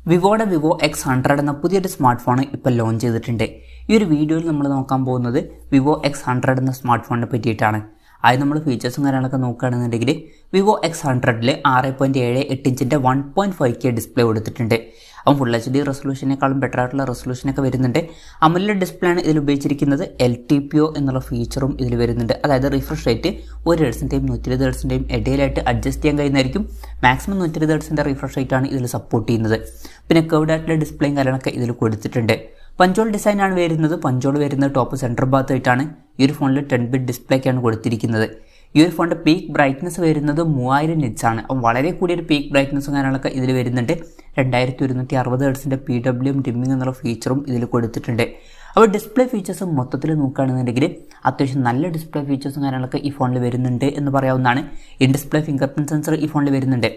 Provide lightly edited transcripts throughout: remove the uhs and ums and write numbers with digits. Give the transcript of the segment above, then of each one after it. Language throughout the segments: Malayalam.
വിവോയുടെ Vivo X100 എന്ന പുതിയൊരു സ്മാർട്ട് ഫോൺ ഇപ്പോൾ ലോഞ്ച് ചെയ്തിട്ടുണ്ട്. ഈ ഒരു വീഡിയോയിൽ നമ്മൾ നോക്കാൻ പോകുന്നത് Vivo X100 എന്ന സ്മാർട്ട് ഫോണിനെ പറ്റിയിട്ടാണ്. ആദ്യം നമ്മൾ ഫീച്ചേഴ്സും കാര്യങ്ങളൊക്കെ നോക്കുകയാണെന്നുണ്ടെങ്കിൽ Vivo X100ൽ 6.78 ഇഞ്ചിൻ്റെ 1.5K ഡിസ്പ്ലേ കൊടുത്തിട്ടുണ്ട്. അപ്പം ഫുൾ HD റെസൊല്യൂഷനേക്കാളും ബെറ്റർ ആയിട്ടുള്ള റെസൊല്യൂഷനൊക്കെ വരുന്നുണ്ട്. AMOLED ഡിസ്പ്ലേ ആണ് ഇതിൽ ഉപയോഗിച്ചിരിക്കുന്നത്. LTPO എന്നുള്ള ഫീച്ചറും ഇതിൽ വരുന്നുണ്ട്. അതായത് റിഫ്രഷ് റേറ്റ് 1 ഹെർട്സിൻ്റെയും 120 ഹെർട്സിൻ്റെയും ഇടയിലായിട്ട് അഡ്ജസ്റ്റ് ചെയ്യാൻ കഴിയുന്നതായിരിക്കും. മാക്സിമം 120 ഹെർട്സിൻ്റെ റിഫ്രഷ് റേറ്റ് ആണ് ഇതിൽ സപ്പോർട്ട് ചെയ്യുന്നത്. പിന്നെ കർവ്ഡ് ആയിട്ടുള്ള ഡിസ്പ്ലേയും കാര്യങ്ങളൊക്കെ ഇതിൽ കൊടുത്തിട്ടുണ്ട്. പഞ്ചോൾ ഡിസൈൻ ആണ് വരുന്നത്. പഞ്ചോൾ വരുന്നത് ടോപ്പ് സെൻറ്റർ ഭാഗത്തായിട്ടാണ്. ഈ ഒരു ഫോണിൽ 10 ബിറ്റ് ഡിസ്പ്ലേക്കാണ് കൊടുത്തിരിക്കുന്നത്. ഈ ഒരു ഫോണിൻ്റെ പീക്ക് ബ്രൈറ്റ്നസ് വരുന്നത് 3000 നിറ്റ്സ് ആണ്. അപ്പം വളരെ കൂടിയൊരു പീക്ക് ബ്രൈറ്റ്നസ്സും കാര്യങ്ങളൊക്കെ ഇതിൽ വരുന്നുണ്ട്. 2160 ഹെർട്സിൻ്റെ PWM ഡിമ്മിങ് എന്നുള്ള ഫീച്ചറും ഇതിൽ കൊടുത്തിട്ടുണ്ട്. അപ്പോൾ ഡിസ്പ്ലേ ഫീച്ചേഴ്സ് മൊത്തത്തിൽ നോക്കുകയാണെന്നുണ്ടെങ്കിൽ അത്യാവശ്യം നല്ല ഡിസ്പ്ലേ ഫീച്ചേഴ്സും കാര്യങ്ങളൊക്കെ ഈ ഫോണിൽ വരുന്നുണ്ട് എന്ന് പറയാവുന്നതാണ്. In display finger print sensor ഈ ഫോണിൽ വരുന്നുണ്ട്.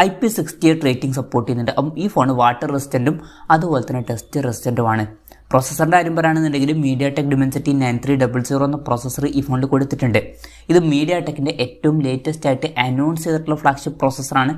IP68 റേറ്റിംഗ് സപ്പോർട്ട് ചെയ്യുന്നുണ്ട്. അപ്പം ഈ ഫോൺ വാട്ടർ റെസിസ്റ്റൻറ്റും അതുപോലെ തന്നെ ടെസ്റ്റ് റെസിസ്റ്റൻറ്റുമാണ്. പ്രോസസ്സറിൻ്റെ കാര്യം പറയുകയാണെന്നുണ്ടെങ്കിൽ mediatek dimensity 9300 എന്ന പ്രോസസ്സർ ഈ ഫോണിൽ കൊടുത്തിട്ടുണ്ട്. ഇത് mediatekൻ്റെ ഏറ്റവും ലേറ്റസ്റ്റ് ആയിട്ട് അനൗൺസ് ചെയ്തിട്ടുള്ള ഫ്ലാഗ്ഷിപ്പ് പ്രോസസ്സറാണ്.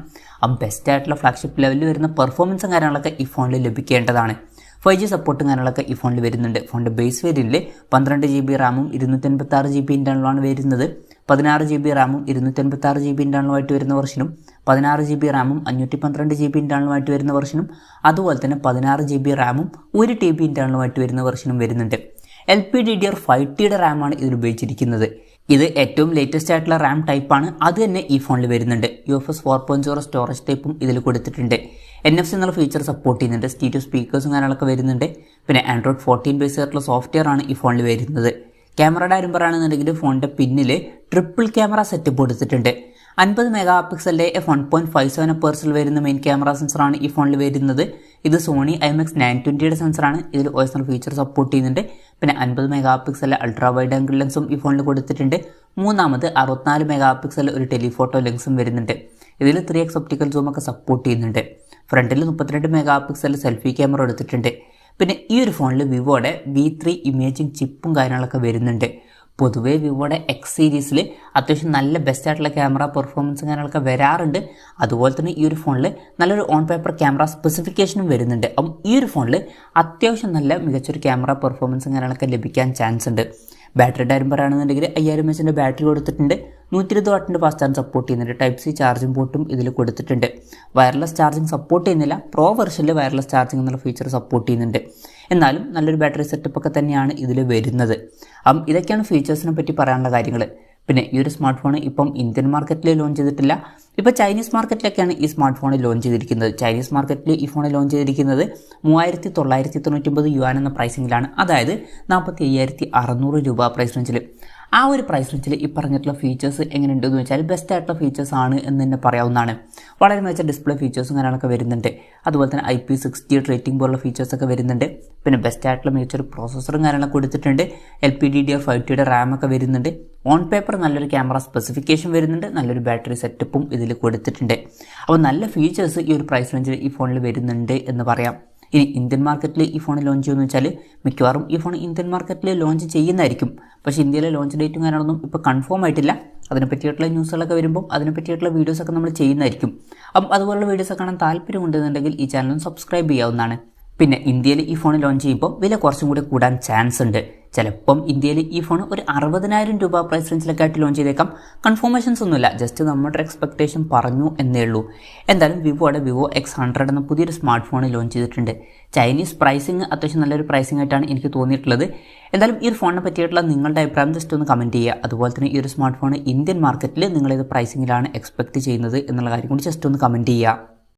ബെസ്റ്റ് ആയിട്ടുള്ള ഫ്ലാഗ്ഷിപ്പ് ലെവലിൽ വരുന്ന പെർഫോമൻസും കാര്യങ്ങളൊക്കെ ഈ ഫോണിൽ ലഭിക്കേണ്ടതാണ്. 5G സപ്പോർട്ടും കാര്യങ്ങളൊക്കെ ഈ ഫോണിൽ വരുന്നുണ്ട്. ഫോണിൻ്റെ ബേസ് വേരിയൻറ്റിൽ 12 GB റാമും 256 GB ഇൻ്റർണലാണ് വരുന്നത്. 16 GB റാമും 256 GB ഇൻ്റർണലുമായിട്ട് വരുന്ന വെർഷനും 16 GB റാമും 512 GB ഇൻ്റർണലുമായിട്ട് വരുന്ന വെർഷനും അതുപോലെ തന്നെ 16 GB റാമും 1 TB ഇൻ്റർണലുമായിട്ട് വരുന്ന വെർഷനും വരുന്നുണ്ട്. LPDDR5Tയുടെ റാമാണ് ഇതിൽ ഉപയോഗിച്ചിരിക്കുന്നത്. ഇത് ഏറ്റവും ലേറ്റസ്റ്റ് ആയിട്ടുള്ള റാം ടൈപ്പാണ്. അത് തന്നെ ഈ ഫോണിൽ വരുന്നുണ്ട്. UFS 4.0 സ്റ്റോറേജ് ടൈപ്പും ഇതിൽ കൊടുത്തിട്ടുണ്ട്. NFC എന്നുള്ള ഫീച്ചർ സപ്പോർട്ട് ചെയ്യുന്നുണ്ട്. സ്റ്റീരിയോ സ്പീക്കേഴ്സും കാര്യങ്ങളൊക്കെ വരുന്നുണ്ട്. പിന്നെ Android 14 ബേസ് ആയിട്ടുള്ള സോഫ്റ്റ്വെയർ ആണ് ഈ ഫോണിൽ വരുന്നത്. ക്യാമറയുടെ കാര്യം പറയുകയാണെന്നുണ്ടെങ്കിൽ ഫോണിൻ്റെ പിന്നിൽ ട്രിപ്പിൾ ക്യാമറ സെറ്റപ്പ് കൊടുത്തിട്ടുണ്ട്. 50 മെഗാ പിക്സലിൻ്റെ f1.57 വരുന്ന മെയിൻ ക്യാമറ സെൻസറാണ് ഈ ഫോണിൽ വരുന്നത്. ഇത് സോണി IMX 920യുടെ സെൻസറാണ്. ഇതിൽ OS ഫീച്ചർ സപ്പോർട്ട് ചെയ്യുന്നുണ്ട്. പിന്നെ 50 മെഗാ പിക്സലിലെ അൾട്രാ വൈഡ് ആംഗിൾ ലെൻസും ഈ ഫോണിൽ കൊടുത്തിട്ടുണ്ട്. മൂന്നാമത് 64 മെഗാ പിക്സൽ ഒരു ടെലിഫോട്ടോ ലെൻസും വരുന്നുണ്ട്. ഇതിൽ 3x ഒപ്റ്റിക്കൽ സൂം ഒക്കെ സപ്പോർട്ട് ചെയ്യുന്നുണ്ട്. ഫ്രണ്ടിൽ 32 മെഗാ പിക്സൽ സെൽഫി ക്യാമറ എടുത്തിട്ടുണ്ട്. പിന്നെ ഈ ഒരു ഫോണിൽ വിവോയുടെ V3 ഇമേജിംഗ് ചിപ്പും കാര്യങ്ങളൊക്കെ വരുന്നുണ്ട്. പൊതുവേ വിവോയുടെ X സീരീസിൽ അത്യാവശ്യം നല്ല ബെസ്റ്റ് ആയിട്ടുള്ള ക്യാമറ പെർഫോമൻസും കാര്യങ്ങളൊക്കെ വരാറുണ്ട്. അതുപോലെ തന്നെ ഈ ഒരു ഫോണിൽ നല്ലൊരു ഓൺ പേപ്പർ ക്യാമറ സ്പെസിഫിക്കേഷനും വരുന്നുണ്ട്. അപ്പം ഈ ഒരു ഫോണിൽ അത്യാവശ്യം നല്ല മികച്ചൊരു ക്യാമറ പെർഫോമൻസും കാര്യങ്ങളൊക്കെ ലഭിക്കാൻ ചാൻസ് ഉണ്ട്. ബാറ്ററിയുടെ കാര്യം പറയുകയാണെന്നുണ്ടെങ്കിൽ 5000 mAh ബാറ്ററി കൊടുത്തിട്ടുണ്ട്. 120 വാട്ടിൻ്റെ ഫാസ്റ്റ് ചാർജ് സപ്പോർട്ട് ചെയ്യുന്നുണ്ട്. Type-C ചാർജിംഗ് പോർട്ടും ഇതിൽ കൊടുത്തിട്ടുണ്ട്. വയർലെസ് ചാർജിങ് സപ്പോർട്ട് ചെയ്യുന്നില്ല. പ്രോ വെർഷനിൽ വയർലെസ് ചാർജിംഗ് എന്നുള്ള ഫീച്ചർ സപ്പോർട്ട് ചെയ്യുന്നുണ്ട്. എന്നാലും നല്ലൊരു ബാറ്ററി സെറ്റപ്പ് ഒക്കെ തന്നെയാണ് ഇതിൽ വരുന്നത്. ഇതൊക്കെയാണ് ഫീച്ചേഴ്സിനെ പറ്റി പറയാനുള്ള കാര്യങ്ങൾ. പിന്നെ ഈ ഒരു സ്മാർട്ട് ഫോൺ ഇപ്പം ഇന്ത്യൻ മാർക്കറ്റിൽ ലോഞ്ച് ചെയ്തിട്ടില്ല. ഇപ്പോൾ ചൈനീസ് മാർക്കറ്റിലൊക്കെയാണ് ഈ സ്മാർട്ട് ഫോൺ ലോഞ്ച് ചെയ്തിരിക്കുന്നത്. ചൈനീസ് മാർക്കറ്റിൽ ഈ ഫോൺ ലോഞ്ച് ചെയ്തിരിക്കുന്നത് 3999 യുവാൻ എന്ന പ്രൈസിങ്ങിലാണ്. അതായത് 45,600 രൂപ പ്രൈസ് റേഞ്ചിൽ. ആ ഒരു പ്രൈസ് റേഞ്ചിൽ ഈ പറഞ്ഞിട്ടുള്ള ഫീച്ചേഴ്സ് എങ്ങനെയുണ്ടെന്ന് വെച്ചാൽ ബെസ്റ്റ് ആയിട്ടുള്ള ഫീച്ചേഴ്സ് ആണ് എന്ന് തന്നെ പറയാവുന്നതാണ്. വളരെ മികച്ച ഡിസ്പ്ലേ ഫീച്ചേഴ്സും കാര്യങ്ങളൊക്കെ വരുന്നുണ്ട്. അതുപോലെ തന്നെ IP68 റേറ്റിംഗ് പോലുള്ള ഫീച്ചേഴ്സൊക്കെ വരുന്നുണ്ട്. പിന്നെ ബെസ്റ്റ് ആയിട്ടുള്ള മികച്ചൊരു പ്രോസസ്സറും കാര്യങ്ങളൊക്കെ കൊടുത്തിട്ടുണ്ട്. LPDDR5Tയുടെ റാമൊക്കെ വരുന്നുണ്ട്. ഓൺ പേപ്പർ നല്ലൊരു ക്യാമറ സ്പെസിഫിക്കേഷൻ വരുന്നുണ്ട്. നല്ലൊരു ബാറ്ററി സെറ്റപ്പും ഇതിൽ കൊടുത്തിട്ടുണ്ട്. അപ്പോൾ നല്ല ഫീച്ചേഴ്സ് ഈ ഒരു പ്രൈസ് റേഞ്ചിൽ ഈ ഫോണിൽ വരുന്നുണ്ട് എന്ന് പറയാം. ഇനി ഇന്ത്യൻ മാർക്കറ്റിൽ ഈ ഫോൺ ലോഞ്ച് ചെയ്യുമെന്ന് വെച്ചാൽ മിക്കവാറും ഈ ഫോൺ ഇന്ത്യൻ മാർക്കറ്റിൽ ലോഞ്ച് ചെയ്യുന്നതായിരിക്കും. പക്ഷേ ഇന്ത്യയിലെ ലോഞ്ച് ഡേറ്റും കാര്യങ്ങളൊന്നും ഇപ്പോൾ കൺഫേം ആയിട്ടില്ല. അതിനെപ്പറ്റിയിട്ടുള്ള ന്യൂസുകളൊക്കെ വരുമ്പോൾ അതിനെപ്പറ്റിയിട്ടുള്ള വീഡിയോസൊക്കെ നമ്മൾ ചെയ്യുന്നതായിരിക്കും. അതുപോലുള്ള വീഡിയോസ് കാണാൻ താല്പര്യമുണ്ടെന്നുണ്ടെങ്കിൽ ഈ ചാനൽ സബ്സ്ക്രൈബ് ചെയ്യാവുന്നതാണ്. പിന്നെ ഇന്ത്യയിൽ ഈ ഫോൺ ലോഞ്ച് ചെയ്യുമ്പോൾ വില കുറച്ചും കൂടി കൂടാൻ ചാൻസ് ഉണ്ട്. ചിലപ്പം ഇന്ത്യയിൽ ഈ ഫോൺ ഒരു 60,000 രൂപ പ്രൈസ് റേഞ്ചിലൊക്കെ ആയിട്ട് ലോഞ്ച് ചെയ്തേക്കാം. കൺഫർമേഷൻസ് ഒന്നുമില്ല, ജസ്റ്റ് നമ്മുടെ എക്സ്പെക്ടേഷൻ പറഞ്ഞു എന്നേ ഉള്ളൂ. എന്തായാലും വിവോയുടെ Vivo X100 എന്ന പുതിയൊരു സ്മാർട്ട് ഫോൺ ലോഞ്ച് ചെയ്തിട്ടുണ്ട്. ചൈനീസ് പ്രൈസിങ് അത്യാവശ്യം നല്ലൊരു പ്രൈസിംഗ് ആയിട്ടാണ് എനിക്ക് തോന്നിയിട്ടുള്ളത്. എന്തായാലും ഈ ഒരു ഫോണിനെ പറ്റിയിട്ടുള്ള നിങ്ങളുടെ അഭിപ്രായം ജസ്റ്റ് ഒന്ന് കമൻറ്റ് ചെയ്യുക. അതുപോലെ തന്നെ ഈ ഒരു സ്മാർട്ട് ഫോൺ ഇന്ത്യൻ മാർക്കറ്റിൽ നിങ്ങളേത് പ്രൈസിങ്ങിലാണ് എക്സ്പെക്ട് ചെയ്യുന്നത് എന്നുള്ള കാര്യം കൂടി ജസ്റ്റ് ഒന്ന് കമൻറ്റ് ചെയ്യുക.